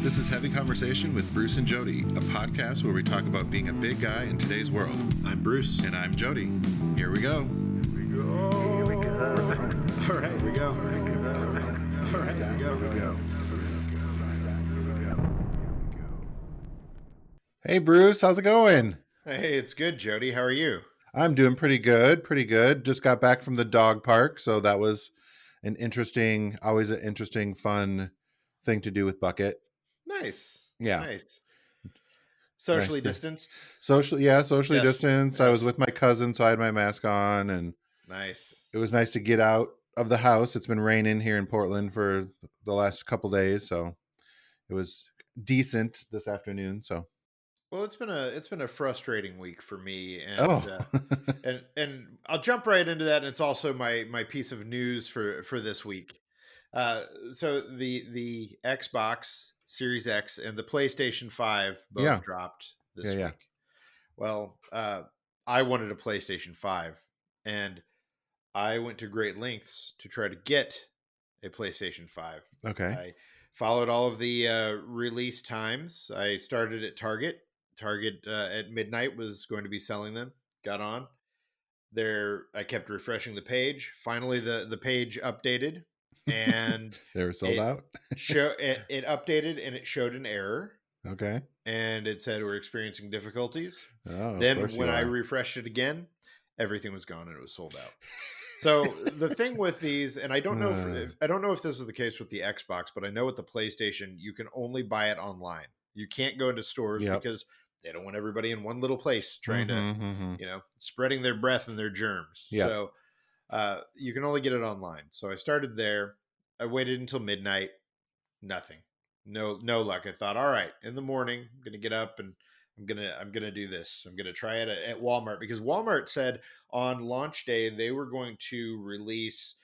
This is Heavy Conversation with Bruce and Jody, a podcast where we talk about being a big guy in today's world. I'm Bruce. And I'm Jody. Here we go. Here we go. All right, here we go. All right, here we go. Here we go. Hey, Bruce, how's it going? Hey, it's good, Jody. How are you? I'm doing pretty good, pretty good. Just got back from the dog park, so that was always an interesting, fun thing to do with Bucket. Nice. Yeah. Nice. Socially distanced? Socially Yes. distanced. Yes. I was with my cousin, so I had my mask on, and nice. It was nice to get out of the house. It's been raining here in Portland for the last couple days, so it was decent this afternoon. So, well, it's been a frustrating week for me, and and I'll jump right into that. And it's also my piece of news for this week. So the Xbox Series X and the PlayStation 5 both dropped this week. Well, I wanted a PlayStation 5, and I went to great lengths to try to get a PlayStation 5. Okay. I followed all of the release times. I started at Target. Target at midnight was going to be selling them. Got on there. I kept refreshing the page. Finally, the page updated, and they were sold out. It updated, and it showed an error. Okay. And it said we're experiencing difficulties. Oh, then when I refreshed it again, everything was gone and it was sold out. So the thing with these, and I don't know if this is the case with the Xbox, but I know with the PlayStation, you can only buy it online. You can't go into stores because they don't want everybody in one little place trying to, spreading their breath and their germs. Yep. So you can only get it online. So I started there. I waited until midnight. Nothing. No luck. I thought, all right, in the morning, I'm going to get up and I'm going to do this. I'm going to try it at Walmart, because Walmart said on launch day, they were going to release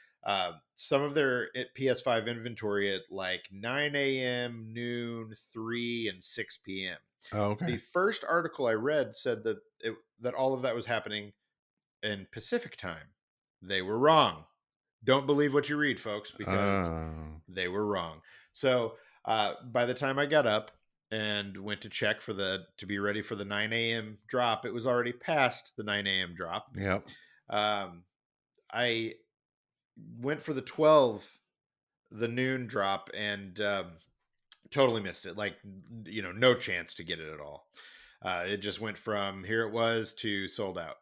some of their PS5 inventory at like 9 a.m., noon, 3, and 6 p.m. Oh, okay. The first article I read said that all of that was happening in Pacific time. They were wrong. Don't believe what you read, folks, because they were wrong. So by the time I got up and went to check to be ready for the 9 a.m. drop, it was already past the 9 a.m. drop. Yep. I went for the noon drop, and totally missed it. Like, no chance to get it at all. It just went from here it was to sold out,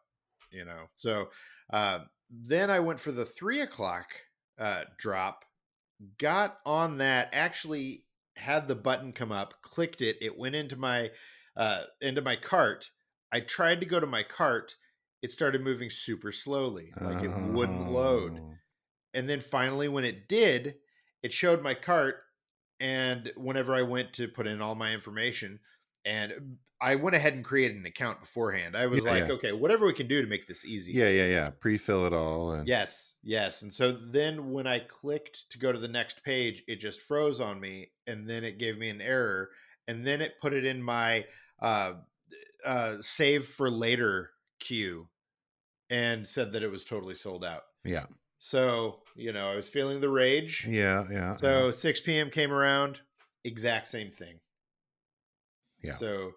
So then I went for the 3 o'clock drop, got on that, actually had the button come up, clicked it. It went into my cart. I tried to go to my cart. It started moving super slowly, like it wouldn't load. And then finally, when it did, it showed my cart. And whenever I went to put in all my information, and I went ahead and created an account beforehand. I was okay, whatever we can do to make this easy. Yeah. Pre-fill it all. And... Yes. And so then when I clicked to go to the next page, it just froze on me, and then it gave me an error, and then it put it in my save for later queue and said that it was totally sold out. Yeah. So, I was feeling the rage. Yeah. So 6 p.m. came around, exact same thing. Yeah. So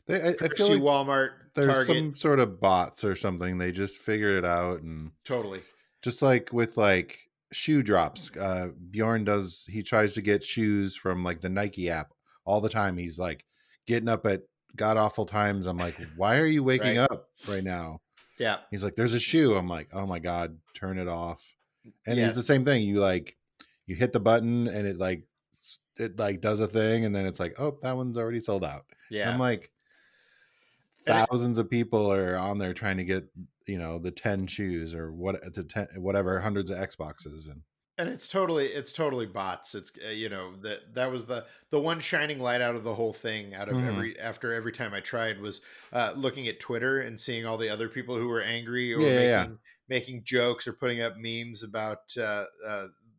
I feel like Walmart, there's Target, some sort of bots or something. They just figured it out, and totally. Just like with like shoe drops, Bjorn he tries to get shoes from like the Nike app all the time. He's like getting up at god awful times. I'm like, why are you waking up right now? Yeah. He's like, there's a shoe. I'm like, oh my God, turn it off. And it's the same thing. You hit the button and it does a thing, and then it's like, oh, that one's already sold out. Yeah. I'm like, thousands of people are on there trying to get, the 10 shoes or whatever, hundreds of Xboxes. And it's totally bots. It's, that was the one shining light out of the whole thing, out of every time I tried, was looking at Twitter and seeing all the other people who were angry or making jokes or putting up memes about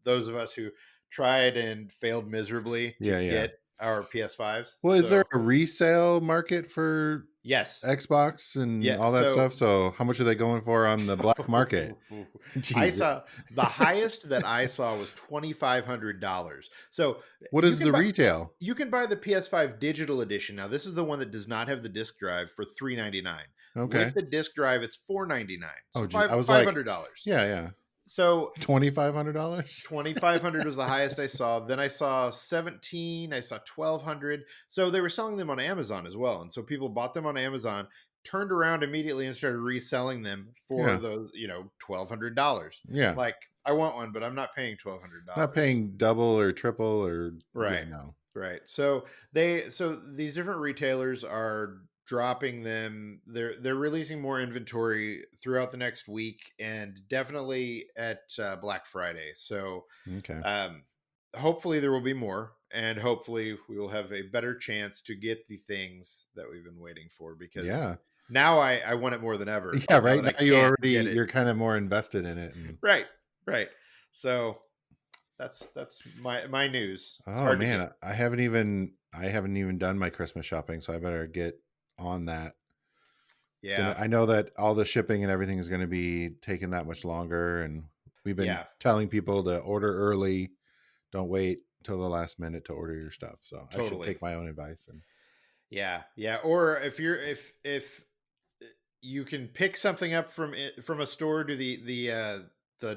those of us who tried and failed miserably to get our PS5s. Well, is there a resale market for Yes. Xbox and Yeah. all that So stuff. So how much are they going for on the black market? I Jeez. saw the highest that I saw was $2,500. So What you is can the buy retail? you can buy the PS5 digital edition. Now, this is the one that does not have the disc drive for $399. With Okay. the disc drive, it's $499. Oh, So gee. I was like, $500. yeah, yeah. So $2,500? 2,500 was the highest I saw. Then I saw 17, I saw 1,200. So they were selling them on Amazon as well. And so people bought them on Amazon, turned around immediately and started reselling them for Yeah. those, $1,200. Yeah. Like, I want one, but I'm not paying Not $1,200. paying double or triple or yeah, Right. no. Right. So these different retailers are dropping them. They're releasing more inventory throughout the next week and definitely at Black Friday. So Okay. um, hopefully there will be more, and hopefully we will have a better chance to get the things that we've been waiting for. Because Yeah. now I want it more than ever. Yeah, Now right that I now you can't already get it. you're kind of more invested in it and Right. Right. So that's my news. It's oh hard to get. man, I haven't even done my Christmas shopping, so I better get on that. Yeah. I know that all the shipping and everything is gonna be taking that much longer, and we've been Yeah. telling people to order early. Don't wait till the last minute to order your stuff. So I should Totally. take my own advice and Yeah. Yeah. Or if you can pick something up from a store to the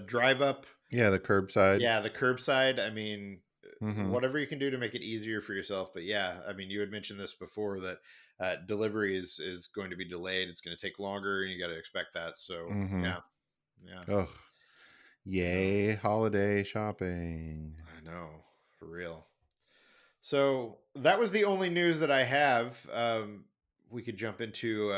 drive up. yeah, the curbside. Yeah, the curbside. I mean, Mm-hmm. whatever you can do to make it easier for yourself. But yeah, I mean, you had mentioned this before that delivery is going to be delayed. It's going to take longer, and you got to expect that. So Mm-hmm. yeah, yeah, Oh, I know, yay, holiday shopping. I know, for real. So that was the only news that I have. We could jump into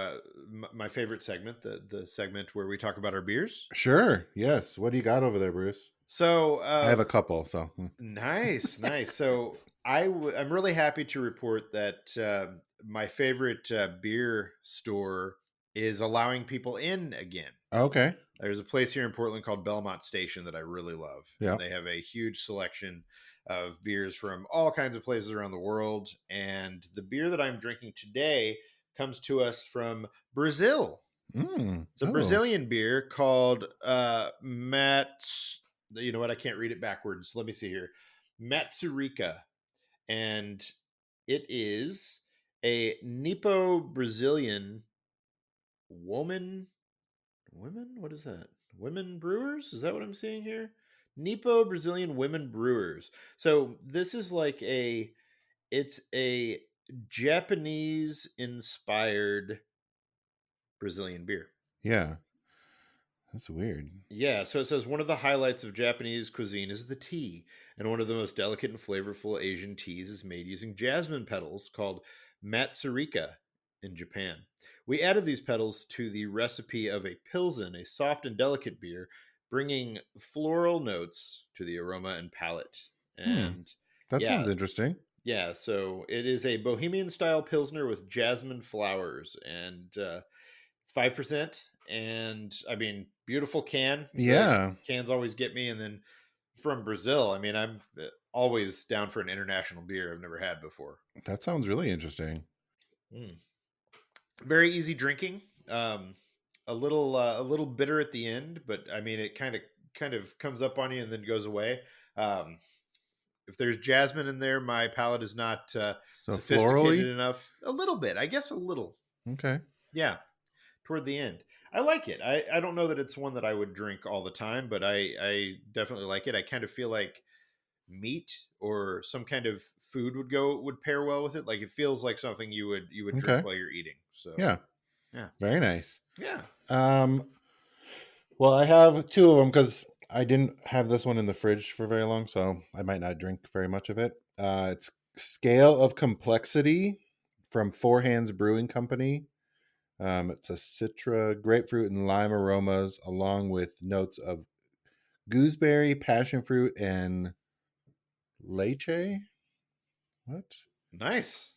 my favorite segment, the segment where we talk about our beers. Sure. Yes. What do you got over there, Bruce? So I have a couple, so nice, nice. So I'm really happy to report that my favorite beer store is allowing people in again. okay. There's a place here in Portland called Belmont Station that I really love, and Yeah. they have a huge selection of beers from all kinds of places around the world. And the beer that I'm drinking today comes to us from Brazil. It's a Oh, Brazilian beer called Mat. You know what? I can't read it backwards. Let me see here. Matsurica, and it is a Nipo Brazilian woman. Women? What is that? Women brewers? Is that what I'm seeing here? Nipo Brazilian women brewers. So this is like it's a Japanese inspired Brazilian beer. yeah. That's weird. Yeah, so it says one of the highlights of Japanese cuisine is the tea, and one of the most delicate and flavorful Asian teas is made using jasmine petals called matsurika in Japan. We added these petals to the recipe of a pilsen, a soft and delicate beer, bringing floral notes to the aroma and palate. Hmm. And That yeah, sounds interesting. yeah, so it is a bohemian style pilsner with jasmine flowers, and it's 5%, and I mean, beautiful can. The Yeah. cans always get me, and then from Brazil, I mean, I'm always down for an international beer I've never had before. That sounds really interesting. Mm. Very easy drinking. A little bitter at the end, but I mean, it kind of comes up on you and then goes away. Um, if there's jasmine in there, my palate is not So sophisticated florally? enough. A little bit, I guess, a little. Okay. Yeah, toward the end. I like it. I don't know that it's one that I would drink all the time, but I definitely like it. I kind of feel like meat or some kind of food would pair well with it. Like it feels like something you would drink Okay. while you're eating. So Yeah. yeah, Very nice. yeah, Um, well, I have two of them because I didn't have this one in the fridge for very long, so I might not drink very much of it. It's Scale of Complexity from Four Hands Brewing Company. It's a citra, grapefruit, and lime aromas, along with notes of gooseberry, passion fruit, and leche. What? nice.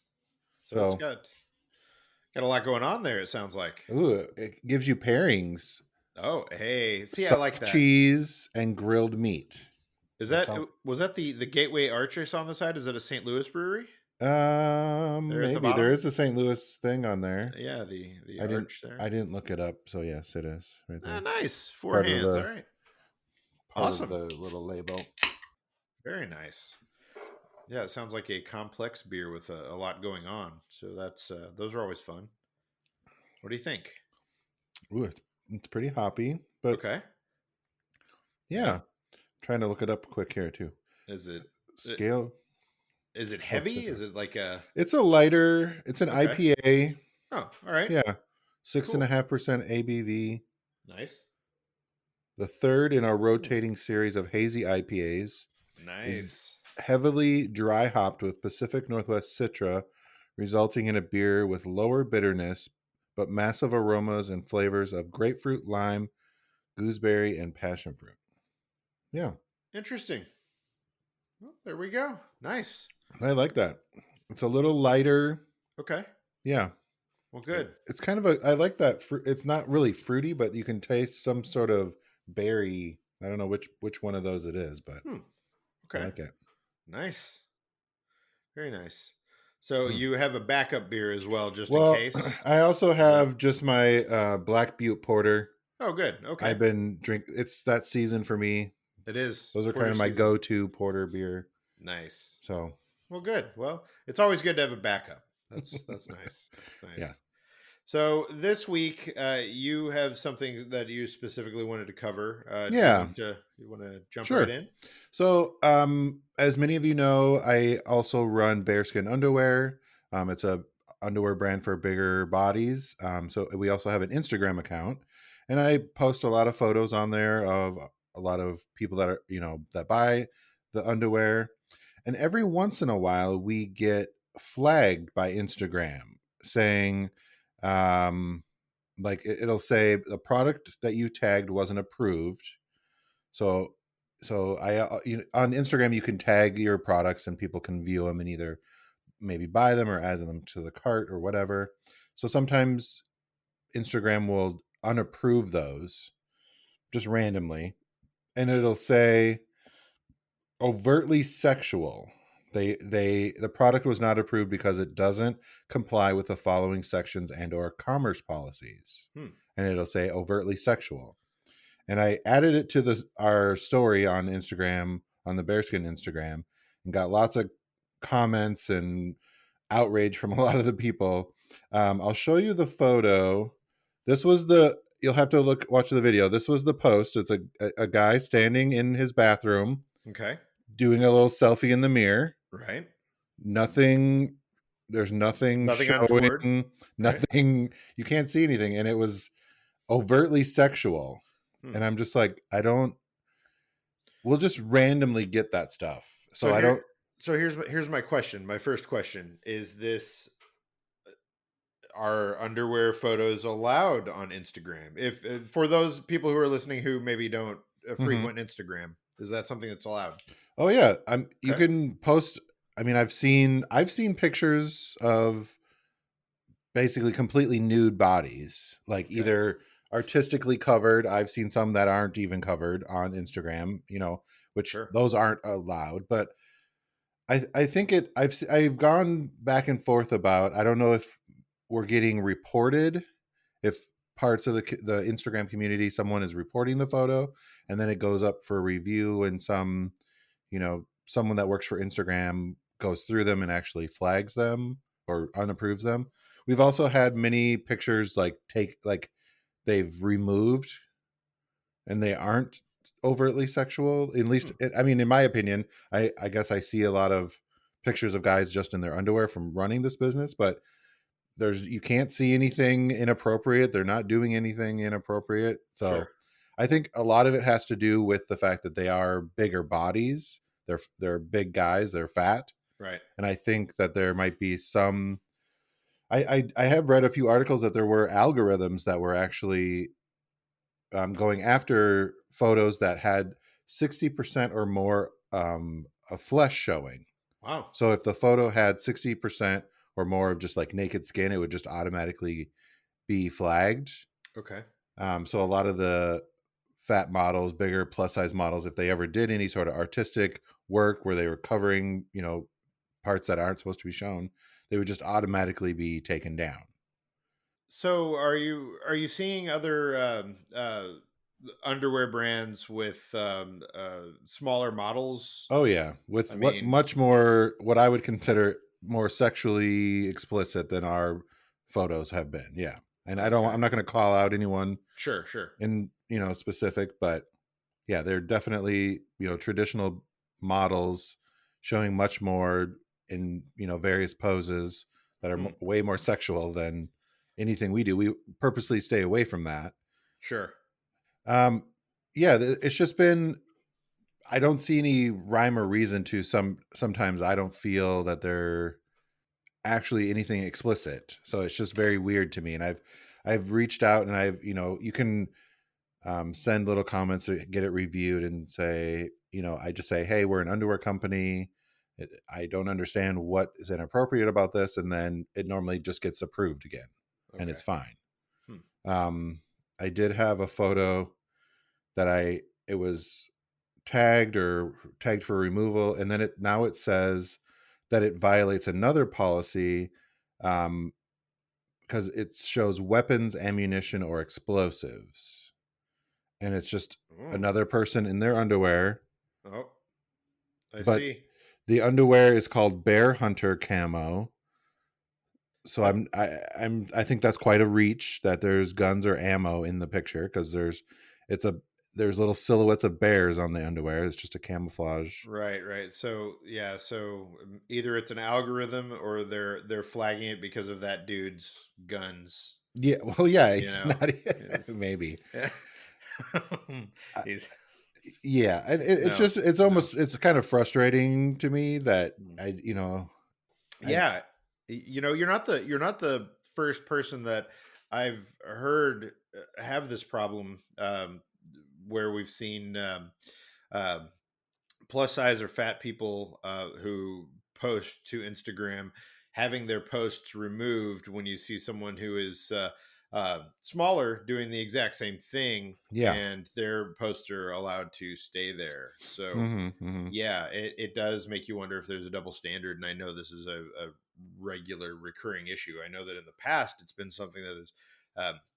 So it's So, got a lot going on there. It sounds like. ooh, it gives you pairings: Oh, hey, see, I like soft that. cheese and grilled meat. Is That that sounds was that the Gateway Arch I saw on the side? Is that a St. Louis brewery? There at the Maybe there bottom? is a St. Louis thing on there. Yeah, the I didn't arch there. I didn't look it up, so yes, it is right Ah, there. nice. Four Part of hands. All the right. part of Awesome. the little label. Very nice. Yeah, it sounds like a complex beer with a lot going on. So that's those are always fun. What do you think? Ooh, it's pretty hoppy, but Okay. Yeah. yeah. Trying to look it up quick here too. Is it uh, Scale. is it Oh, it's heavy? right Is there. it like a It's a lighter. It's an okay? IPA. Oh, all right. Yeah, six and a Cool. half percent ABV. Nice. The third in our Hmm. rotating series of hazy IPAs is Nice. heavily dry hopped with Pacific Northwest Citra, resulting in a beer with lower bitterness but massive aromas and flavors of grapefruit, lime, gooseberry, and passion fruit. Yeah, Interesting. Well, there we go. Nice. I like that. It's a little lighter. Okay. Yeah, Well, good. it's kind of a. I like that. It's not really fruity, but you can taste some sort of berry. I don't know which one of those it is, but Hmm. I Okay. like it. Nice. Very nice. So Hmm. you have a backup beer as well, just in Well, case. I also Is that? have just my Black Butte Porter. Oh, good. I've Okay. been drink. It's that season for me. It is Those are kind porter of my season. go-to porter beer. Nice. So Well, good. Well, it's always good to have a backup. That's nice. That's yeah, nice. So this week, you have something that you specifically wanted to cover. Do yeah, you want to jump right sure. in? So as many of you know, I also run Bearskin Underwear. It's a underwear brand for bigger bodies. So we also have an Instagram account, and I post a lot of photos on there of a lot of people that are that buy the underwear. And every once in a while, we get flagged by Instagram saying, like it'll say the product that you tagged wasn't approved. So, on Instagram you can tag your products and people can view them and either maybe buy them or add them to the cart or whatever. So sometimes Instagram will unapprove those just randomly, and it'll say overtly sexual. The product was not approved because it doesn't comply with the following sections and or commerce policies. Hmm. And it'll say overtly sexual. And I added it to our story on Instagram, on the Bearskin Instagram, and got lots of comments and outrage from a lot of the people. I'll show you the photo. This was the you'll have to watch the video. This was the post. It's a guy standing in his bathroom Okay. doing a little selfie in the mirror. Right. Nothing, there's nothing Nothing untoward. showing, Right. nothing, you can't see anything. And it was overtly sexual. Hmm. And I'm just like, we'll just randomly get that stuff. So So I here, don't, here's my question. My first question is this: are underwear photos allowed on Instagram? If for those people who are listening who maybe don't mhm. frequent Instagram, is that something that's allowed? Oh yeah. You Okay. can post. I mean, I've seen pictures of basically completely nude bodies, like Okay. either artistically covered. I've seen some that aren't even covered on Instagram, which Sure. those aren't allowed. But I think I've gone back and forth about. I don't know if we're getting reported, if parts of the Instagram community, someone is reporting the photo, and then it goes up for review, and someone that works for Instagram goes through them and actually flags them or unapproves them. We've also had many pictures like they've removed and they aren't overtly sexual. At least, Hmm. I mean, in my opinion, I guess I see a lot of pictures of guys just in their underwear from running this business, but you can't see anything inappropriate. They're not doing anything inappropriate. Sure. So I think a lot of it has to do with the fact that they are bigger bodies. They're big guys. They're fat, Right. and I think that there might be some. I have read a few articles that there were algorithms that were actually going after photos that had 60% or more of flesh showing. Wow. So if the photo had 60% or more of just like naked skin, it would just automatically be flagged. Okay. So a lot of the fat models, bigger plus size models, if they ever did any sort of artistic work where they were covering, parts that aren't supposed to be shown, they would just automatically be taken down. So are you seeing other underwear brands with smaller models? Oh yeah, with I what mean, much more what I would consider more sexually explicit than our photos have been. Yeah. And okay. I'm not going to call out anyone Sure, sure. in, specific, but yeah, they're definitely, traditional models showing much more in, various poses that are Hmm, way more sexual than anything we do. We purposely stay away from that. sure. Um, yeah, it's just been, I don't see any rhyme or reason to sometimes I don't feel that they're actually anything explicit. So it's just very weird to me. And I've reached out and you can send little comments to get it reviewed and say, I just say, hey, we're an underwear company. I don't understand what is inappropriate about this. And then it normally just gets approved again and Okay. it's fine. Hmm. Um, I did have a photo that it was tagged for removal. And then now it says that it violates another policy because it shows weapons, ammunition, or explosives. And it's just Oh, another person in their underwear, oh, I but see. the underwear is called Bear Hunter camo. So That's I think that's quite a reach that there's guns or ammo in the picture because it's a there's little silhouettes of bears on the underwear. It's just a camouflage. right, right. So yeah, so either it's an algorithm or they're flagging it because of that dude's guns. Yeah, well, yeah, You he's know, not is maybe. yeah. Uh, He's yeah, and it's no, just no. it's kind of frustrating to me that Hmm. I Yeah, you're not the first person that I've heard have this problem, where we've seen um, plus size or fat people who post to Instagram having their posts removed when you see someone who is smaller doing the exact same thing yeah. and their posts are allowed to stay there. So Hmm. yeah, it does make you wonder if there's a double standard. And I know this is a regular recurring issue. I know that in the past it's been something that has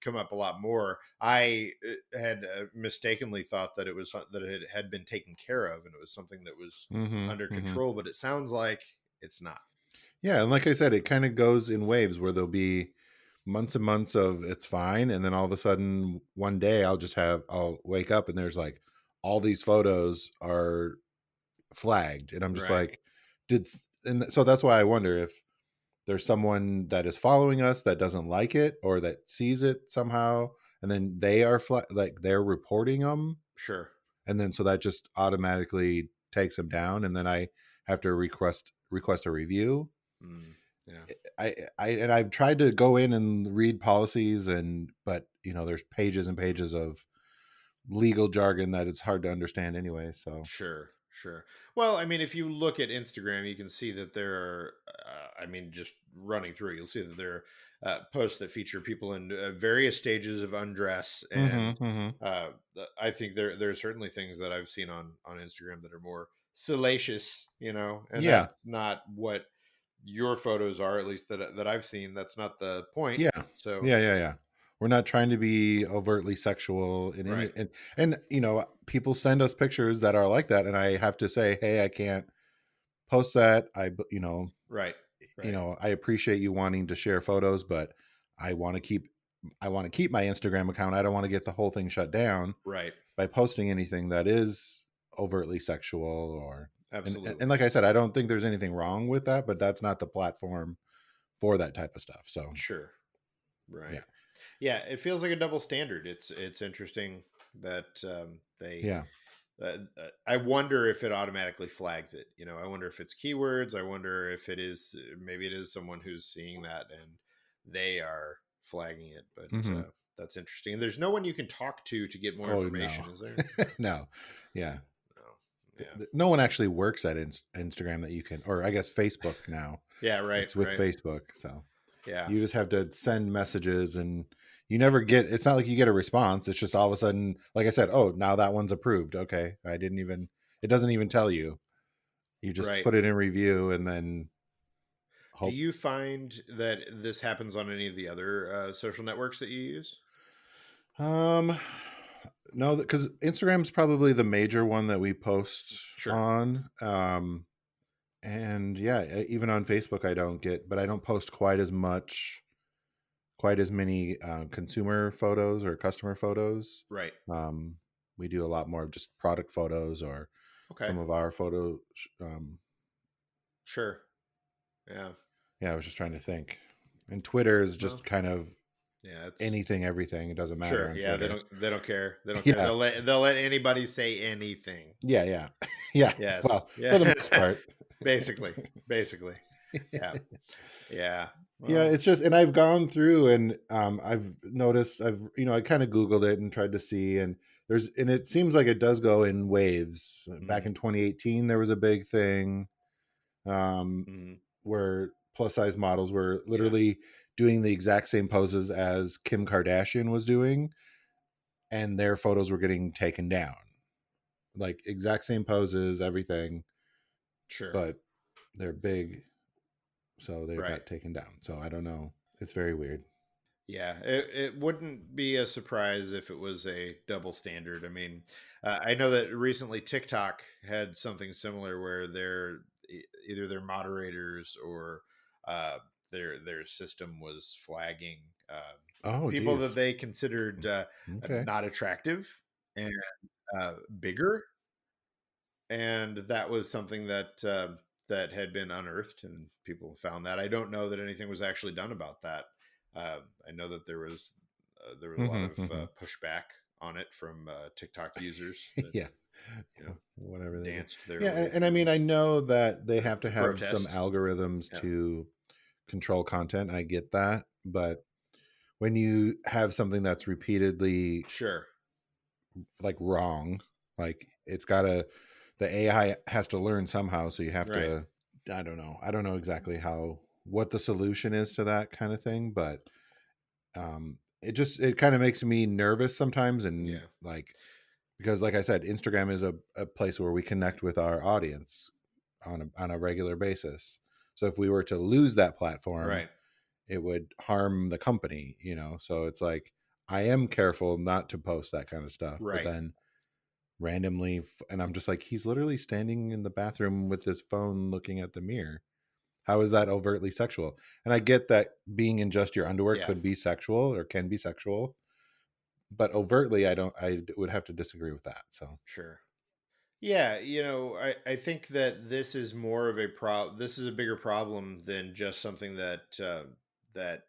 come up a lot more. I had mistakenly thought that it was that it had been taken care of and it was something that was Hmm. under Hmm. control, but it sounds like it's not. Yeah, and like I said, it kind of goes in waves where there'll be months and months of it's fine, and then all of a sudden one day I'll wake up and there's like all these photos are flagged, and I'm just Right. like, and so that's why I wonder if there's someone that is following us that doesn't like it or that sees it somehow, and then they are like they're reporting them, Sure. and then so that just automatically takes them down, and then I have to request a review. Mm, yeah. And I've tried to go in and read policies but there's pages and pages of legal jargon that it's hard to understand anyway. So Sure, sure. Well, I mean, if you look at Instagram, you can see that there are, I mean, just running through, you'll see that there are posts that feature people in various stages of undress, hmm. and Hmm. I think there are certainly things that I've seen on Instagram that are more salacious, and that's Yeah, not what your photos are, at least that I've seen. That's not the point. yeah, So, yeah. We're not trying to be overtly sexual in right, any, and people send us pictures that are like that, and I have to say, hey, I can't post that. right, right, I appreciate you wanting to share photos, but I want to keep my Instagram account. I don't want to get the whole thing shut down right. by posting anything that is overtly sexual or and Absolutely. like I said, I don't think there's anything wrong with that, but that's not the platform for that type of stuff. So Sure. yeah. Right. Yeah, it feels like a double standard. It's interesting that they. Yeah. I wonder if it automatically flags it. I wonder if it's keywords. I wonder if it is maybe it is someone who's seeing that and they are flagging it. But Hmm. that's interesting. And there's no one you can talk to get more Oh no. information, is there? No. No. Yeah. No. Yeah. No one actually works at Instagram that you can, or I guess Facebook now. Yeah. Right. It's with Right. Facebook. So Yeah. you just have to send messages and you never get, it's not like you get a response. It's just all of a sudden, like I said, oh, now that one's approved. Okay. It doesn't even tell you. You just Right. put it in review and then Do hope. you find that this happens on any of the other social networks that you use? Um, no, because Instagram's probably the major one that we post Sure. on. And yeah, even on Facebook, but I don't post quite as many consumer photos or customer photos. Right. Um, we do a lot more of just product photos or Okay. some of our photo. Sure. Yeah. Yeah, I was just trying to think. And Twitter is Well, just kind of yeah, it's anything, everything. It doesn't matter sure. on Yeah, Twitter. they don't care. They don't care. Yeah, They'll let anybody say anything. yeah, yeah, yeah. Yes. Well, Yeah. for the most part. Basically. Basically. Yeah. Yeah. Yeah, Well. it's just, and I've gone through and I've noticed, I kind of Googled it and tried to see, and it seems like it does go in waves. Back Mhm, in 2018, there was a big thing um, mhm. where plus size models were Yeah. literally doing the exact same poses as Kim Kardashian was doing, and their photos were getting taken down, like exact same poses, everything, Sure. but they're big, so they Right. got taken down. So I don't know. It's very weird. Yeah, it wouldn't be a surprise if it was a double standard. I mean, I know that recently TikTok had something similar where either their moderators or uh, their system was flagging Oh, people that geez. they considered Okay. not attractive and bigger, and that was something that that had been unearthed, and people found that. I don't know that anything was actually done about that. I know that there was a lot Hmm, of hmm. pushback on it from TikTok users that Yeah. you know Whatever they do. danced their Yeah, way and I mean, through I know that they the have to have some protest. algorithms Yeah, to control content. I get that, but when you have something that's repeatedly sure, like wrong, like it's got to the AI has to learn somehow, so you have right, to I don't know. I don't know exactly what the solution is to that kind of thing, but it kind of makes me nervous sometimes, and yeah, like because like I said, Instagram is a place where we connect with our audience on a regular basis. So if we were to lose that platform, right, it would harm the company. So it's like I am careful not to post that kind of stuff, but right, then randomly, and I'm just like, he's literally standing in the bathroom with his phone looking at the mirror. How is that overtly sexual? And I get that being in just your underwear yeah, could be sexual or can be sexual, but overtly, I would have to disagree with that. So, sure. Yeah, I think that this is more of a this is a bigger problem than just something that that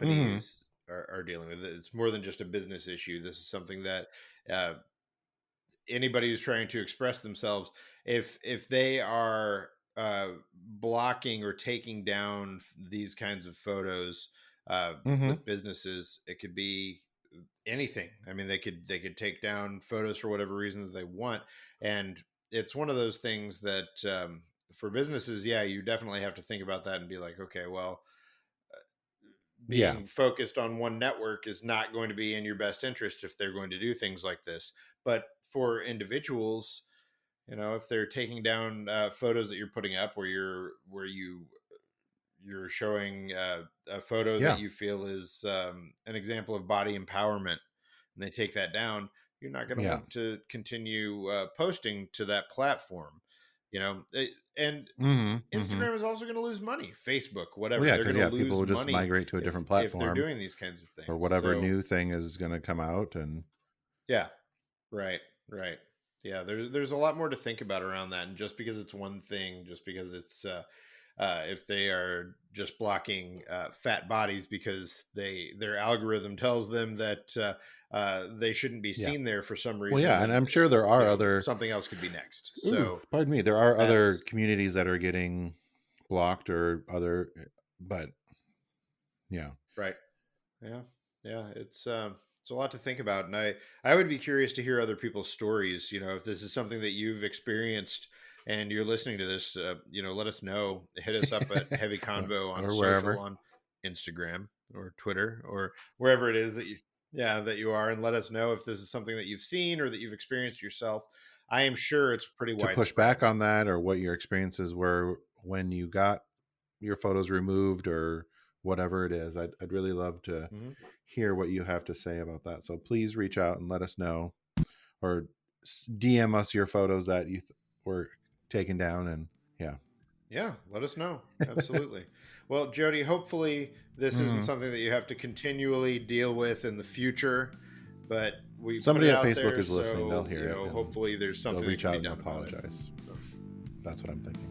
hmm, companies are dealing with. It's more than just a business issue. This is something that uh, anybody who's trying to express themselves, if they are blocking or taking down these kinds of photos hmm, with businesses, it could be anything. I mean, they could take down photos for whatever reasons they want, and it's one of those things that for businesses, yeah, you definitely have to think about that and be like, okay, well, yeah, being focused on one network is not going to be in your best interest if they're going to do things like this. But for individuals, if they're taking down photos that you're putting up where you're showing a photo that yeah, you feel is an example of body empowerment, and they take that down, you're not going to yeah, want to continue posting to that platform. And hmm, hmm. Instagram is also going to lose money. Facebook, Well, whatever, yeah, they're because going to yeah, people lose will just money migrate to a different if they're platform doing these kinds of or things. whatever So new thing is going to come out, and yeah, right, right. Yeah, there's a lot more to think about around that, and just because it's one thing, just because it's if they are just blocking fat bodies because their algorithm tells them that they shouldn't be yeah. seen there for some Well, reason, yeah, and then I'm sure there are other. something else could be next. Ooh, So pardon me. There are other that's communities that are getting blocked or other, but yeah. right. Yeah, yeah, it's a lot to think about, and I would be curious to hear other people's stories. If this is something that you've experienced and you're listening to this, let us know. Hit us up at Heavy Convo on Or social, wherever. on Instagram or Twitter or wherever it is that you are, and let us know if this is something that you've seen or that you've experienced yourself. I am sure it's pretty To push widespread. back on that or what your experiences were when you got your photos removed or whatever it is. I'd really love to Mhm. hear what you have to say about that. So please reach out and let us know, or DM us your photos that you were taken down. And yeah. Yeah, let us know. Absolutely. Well, Jody, hopefully this isn't Mhm. something that you have to continually deal with in the future, but we put Somebody it at out Facebook there, is listening. They'll so, hear it and hopefully there's they'll something that reach can be out and done about it. apologize. So, That's what I'm thinking.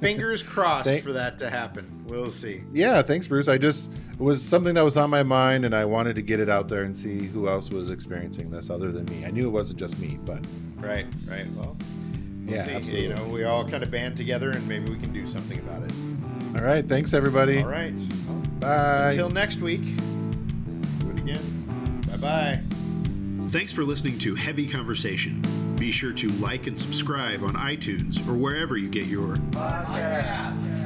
fingers crossed Thank- for that to happen. We'll see. yeah, thanks, Bruce. It was something that was on my mind, and I wanted to get it out there and see who else was experiencing this other than me. I knew it wasn't just me, but Right. Well, we'll yeah, see. absolutely. We all kind of band together and maybe we can do something about it. All right, thanks everybody. All right. Well, Bye. until next week, do it again. Bye-bye. Thanks for listening to Heavy Conversation. Be sure to like and subscribe on iTunes or wherever you get your podcasts.